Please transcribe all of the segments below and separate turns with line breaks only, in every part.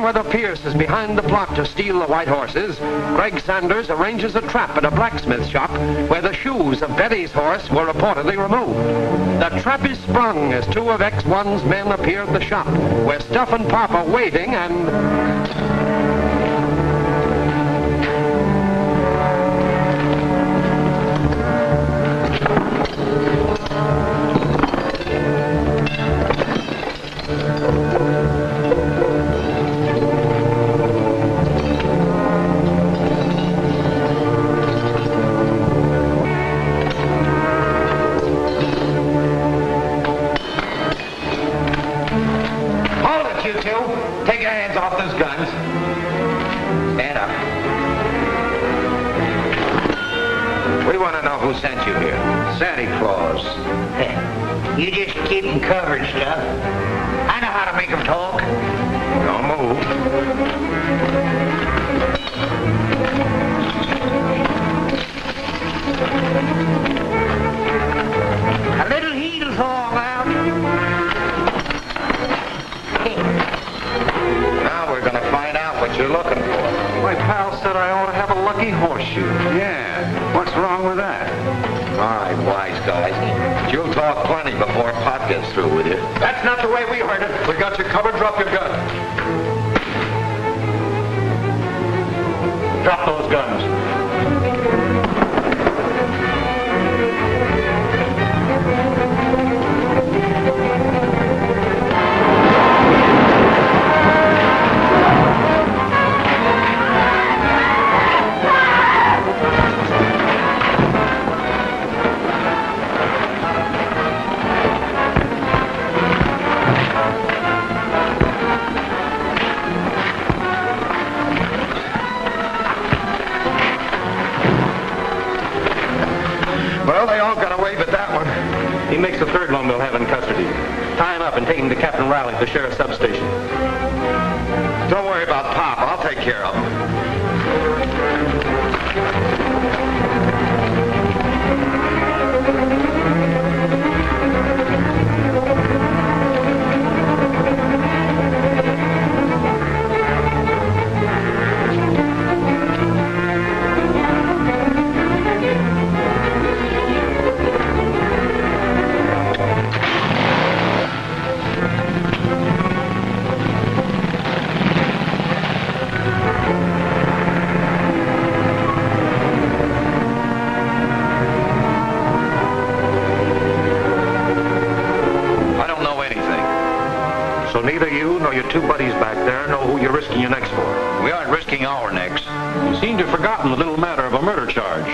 whether Pierce is behind the plot to steal the white horses, Greg Sanders arranges a trap at a blacksmith shop where the shoes of Betty's horse were reportedly removed. The trap is sprung as two of X1's men appear at the shop, where Stuff and Pop are waiting and...
Take your hands off those guns. Stand up. We want to know who sent you here. Santa Claus.
You just keep them covered, Stuff. I know how to make them talk.
Don't move.
A little heat'll fall out.
Now we're going to find out what you're looking for.
My pal said I ought to have a lucky horseshoe.
Yeah. What's wrong with that? All right, wise guys. But you'll talk plenty before Pop gets through with you.
That's not the way we heard it. We got you covered. Drop your gun. Drop those guns.
Well, they all got away but that one.
He makes the third one we'll have in custody. Tie him up and take him to Captain Riley at the sheriff's substation.
Don't worry about Pop. I'll take care of him.
So neither you nor your two buddies back there know who you're risking your necks for.
We aren't risking our necks.
You seem to have forgotten the little matter of a murder charge.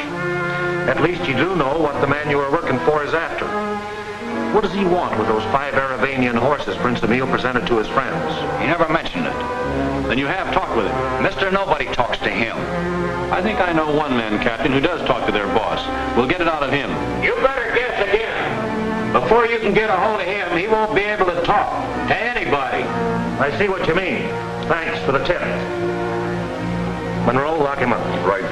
At least you do know what the man you are working for is after. What does he want with those 5 Aravanian horses Prince Emil presented to his friends?
He never mentioned it.
Then you have talked with him.
Mr. Nobody talks to him.
I think I know one man, Captain, who does talk to their boss. We'll get it out of him. You better guess again. Before you can get a hold of him, he won't be able to talk to anybody. I see what you mean. Thanks for the tip. Monroe, lock him up.
Right.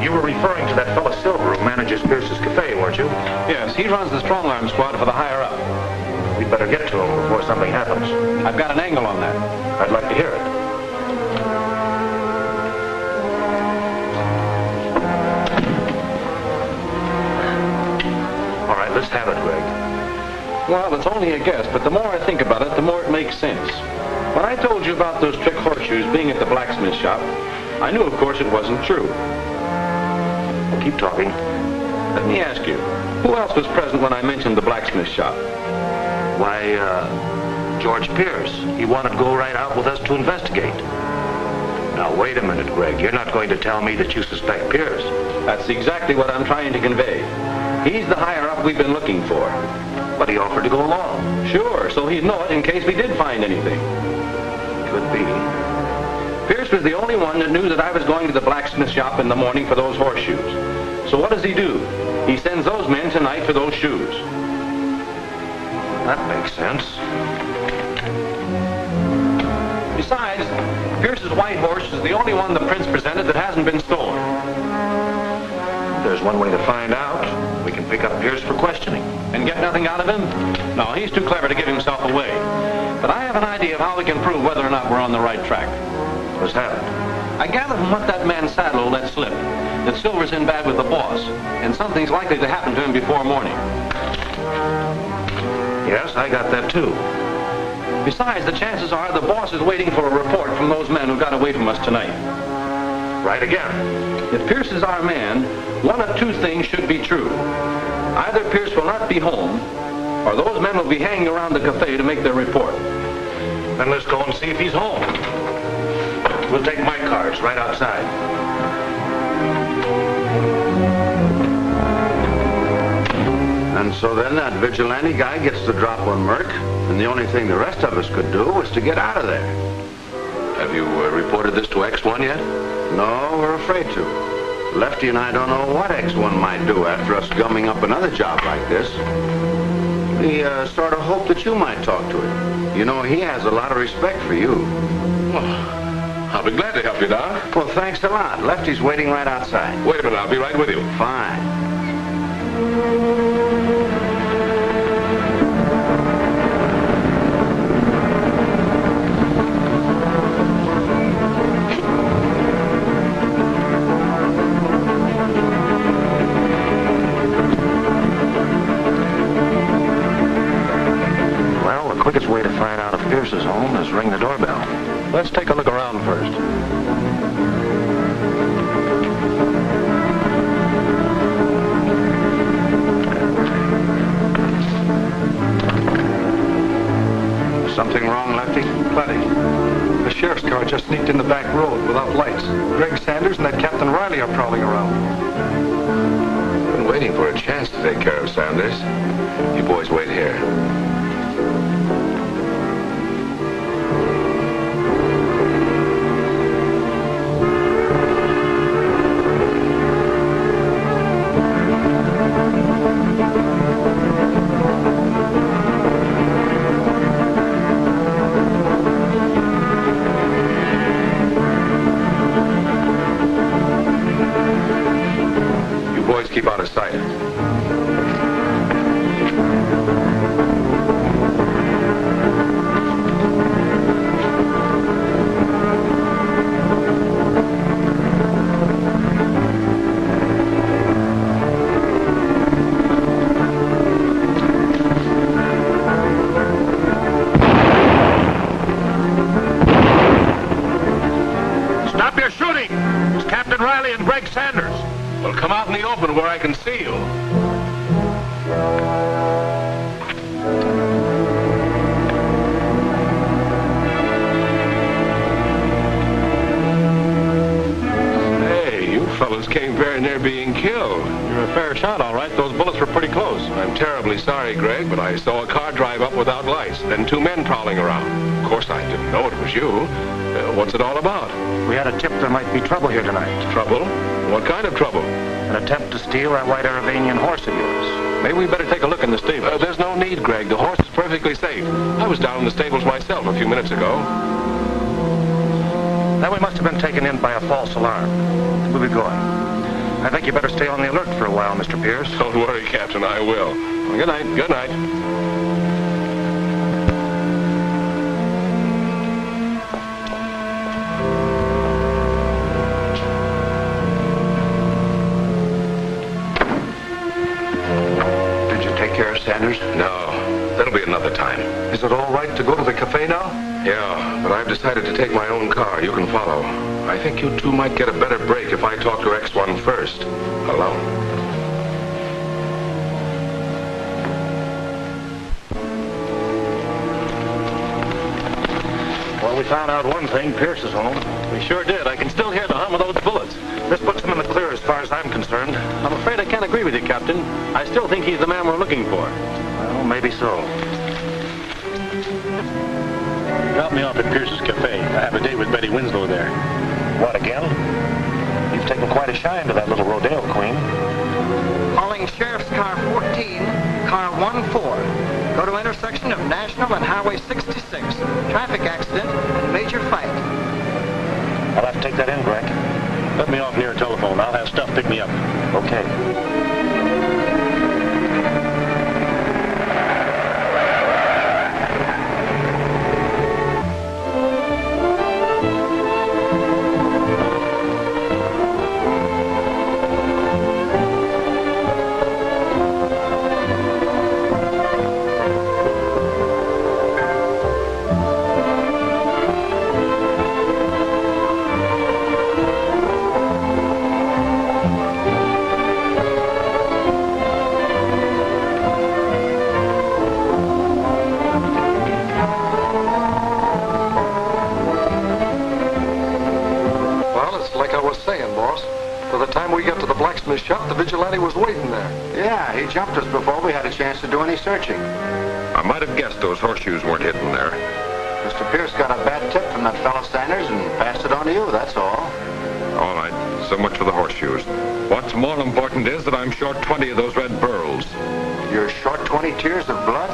You were referring to that fellow Silver who manages Pierce's Cafe, weren't you? Yes, he runs the strong-arm squad for the higher-up. We'd better get to him before something happens. I've got an angle on that. I'd like to hear it. All right, let's have it, Greg. Well, it's only a guess, but the more I think about it, the more it makes sense. When I told you about those trick horseshoes being at the blacksmith shop, I knew, of course, it wasn't true. Keep talking. Let me ask you, who else was present when I mentioned the blacksmith shop? Why, George Pierce. He wanted to go right out with us to investigate. Now, wait a minute, Greg. You're not going to tell me that you suspect Pierce. That's exactly what I'm trying to convey. He's the higher-up we've been looking for. But he offered to go along. Sure, so he'd know it in case we did find anything. Could be. Pierce was the only one that knew that I was going to the blacksmith shop in the morning for those horseshoes. So what does he do? He sends those men tonight for those shoes. That makes sense. Besides, Pierce's white horse is the only one the prince presented that hasn't been stolen. There's one way to find out. We can pick up Pierce for questioning. And get nothing out of him? No, he's too clever to give himself away. But I have an idea of how we can prove whether or not we're on the right track.
What's that?
I gather from what that man Saddle let slip that Silver's in bad with the boss, and something's likely to happen to him before morning.
Yes, I got that too.
Besides, the chances are the boss is waiting for a report from those men who got away from us tonight.
Right again.
If Pierce is our man, one of two things should be true. Either Pierce will not be home, or those men will be hanging around the cafe to make their report.
Then let's go and see if he's home. We'll take my car. It's right outside. And so then that vigilante guy gets the drop on Merck, and the only thing the rest of us could do was to get out of there.
Have you reported this to X1 yet?
No, we're afraid to. Lefty and I don't know what X1 might do after us gumming up another job like this. We sort of hope that you might talk to him. You know, he has a lot of respect for you.
Well, I'll be glad to help you, Doc.
Well, thanks a lot. Lefty's waiting right outside.
Wait a minute, I'll be right with you.
Fine. Well, the quickest way to find out if Pierce is home is ring the doorbell.
Let's take a look around first.
Something wrong, Lefty?
Plenty. The sheriff's car just sneaked in the back road without lights. Greg Sanders and that Captain Riley are prowling around.
I've been waiting for a chance to take care of Sanders. You boys wait here. Keep out of sight.
Stop your shooting! It's Captain Riley and Greg Sanders.
Well, come out in the open where I can see you. Hey, you fellas came very near being killed.
You're a fair shot, all right. Those bullets were pretty close.
I'm terribly sorry, Greg, but I saw a car drive up without lights, then two men prowling around. Of course, I didn't know it was you. What's it all about?
We had a tip there might be trouble here tonight.
Trouble? What kind of trouble?
An attempt to steal that white Aravanian horse of yours.
Maybe we better take a look in the stable.
There's no need, Greg. The horse is perfectly safe. I was down in the stables myself a few minutes ago.
Then we must have been taken in by a false alarm. We'll be going. I think you better stay on the alert for a while, Mr. Pierce.
Don't worry, Captain, I will.
Good night.
Good night.
Sanders?
No, that'll be another time.
Is it all right to go to the cafe now?
Yeah, but I've decided to take my own car. You can follow. I think you two might get a better break if I talk to X1 first. Alone.
Well, we found out one thing. Pierce is home.
We sure did. I can still hear the hum of those bullets.
This puts him in the clear as far as I'm concerned.
I'm afraid I can't agree with you, Captain. I still think he's the man we're looking for.
Well, maybe so.
Drop me off at Pierce's Cafe. I have a date with Betty Winslow there.
What, again? You've taken quite a shine to that little rodeo queen.
Calling Sheriff's Car 14, Car 14. Go to intersection of National and Highway 66. Traffic accident and major fight.
I'll have to take that in, Greg.
Let me off near a telephone. I'll have stuff pick me up.
Okay.
we got to the blacksmith shop, the vigilante was waiting there.
Yeah, he jumped us before we had a chance to do any searching.
I might have guessed those horseshoes weren't hidden there.
Mr. Pierce got a bad tip from that fellow Sanders and passed it on to you, that's all.
All right, so much for the horseshoes. What's more important is that I'm short 20 of those red pearls.
You're short 20 tears of blood?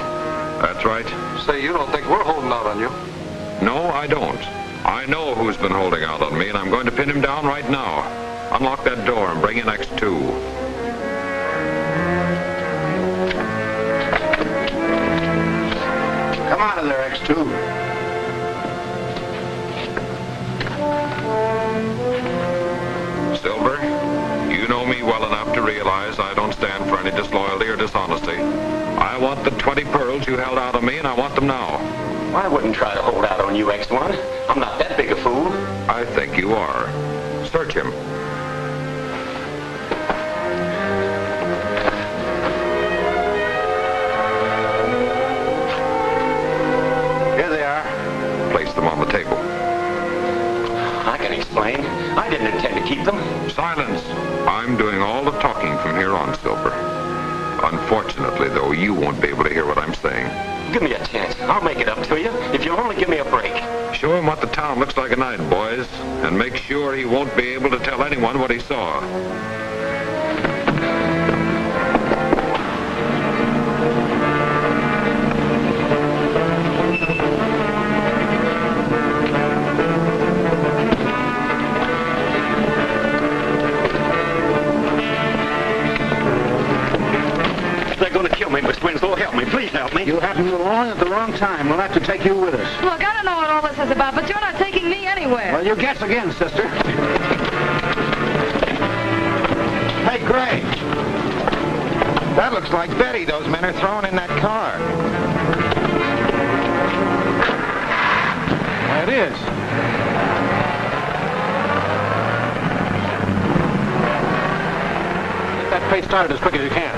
That's right.
Say, you don't think we're holding out on you?
No, I don't. I know who's been holding out on me, and I'm going to pin him down right now. Unlock that door and bring in X2.
Come out of there, X2.
Silver, you know me well enough to realize I don't stand for any disloyalty or dishonesty. I want the 20 pearls you held out on me, and I want them now.
I wouldn't try to hold out on you, X1. I'm not that big a fool.
I think you are. Search him.
Here they are.
Place them on the table.
I can explain. I didn't intend to keep them.
Silence. I'm doing all the talking from here on, Silver. Unfortunately, though, you won't be able to hear what I'm saying.
Give me a chance. I'll make it up to you if you'll only give me a break.
Show him what the town looks like at night, boys, and make sure he won't be able to tell anyone what he saw.
They're going to kill me, Miss Winslow. Help me. Please help me.
You happened along at the wrong time. We'll have to take you with us.
Look, I don't know what all this is about, but you're not taking me anywhere.
Well, you guess again, sister. Hey, Greg. That looks like Betty those men are throwing in that car.
It is.
Get that pace started as quick as you can.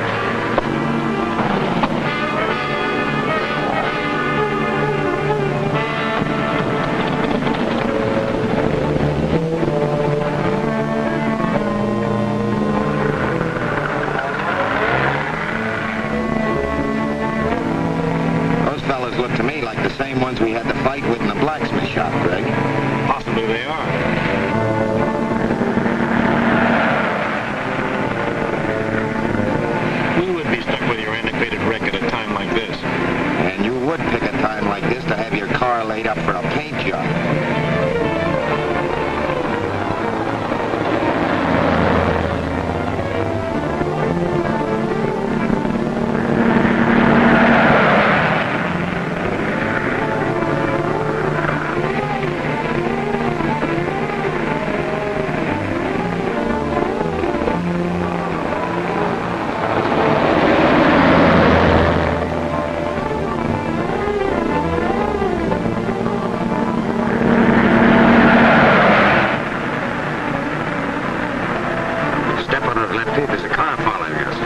Those fellas look to me like the same ones we had to fight with in the blacksmith shop, Greg.
Possibly they are. You would be stuck with your antiquated wreck at a time like this.
And you would pick a time like this to have your car laid up for a paint job. Step on it, Lefty. There's a car following us.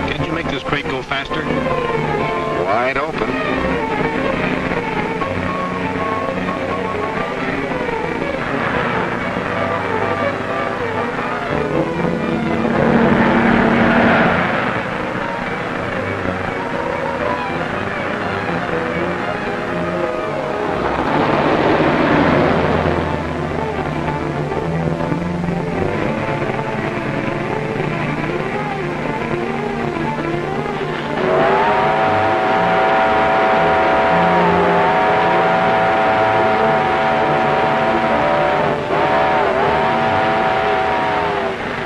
Can't you make this crate go faster?
Wide open.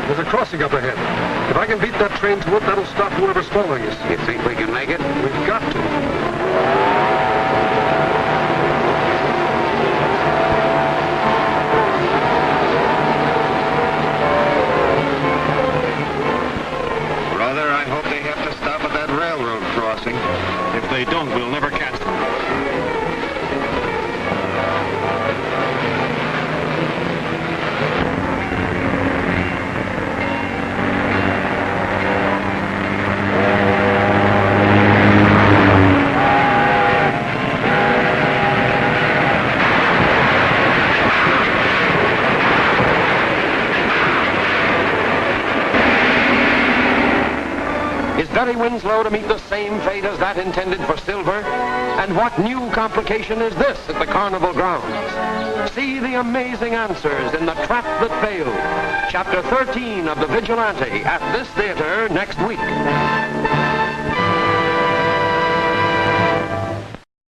There's a crossing up ahead. If I can beat that train to it, that'll stop whoever's following us.
You think we can make it?
We've got to.
Brother, I hope they have to stop at that railroad crossing.
If they don't, we'll never catch them.
Betty Winslow to meet the same fate as that intended for Silver? And what new complication is this at the carnival grounds? See the amazing answers in The Trap That Failed, Chapter 13 of The Vigilante, at this theater next week.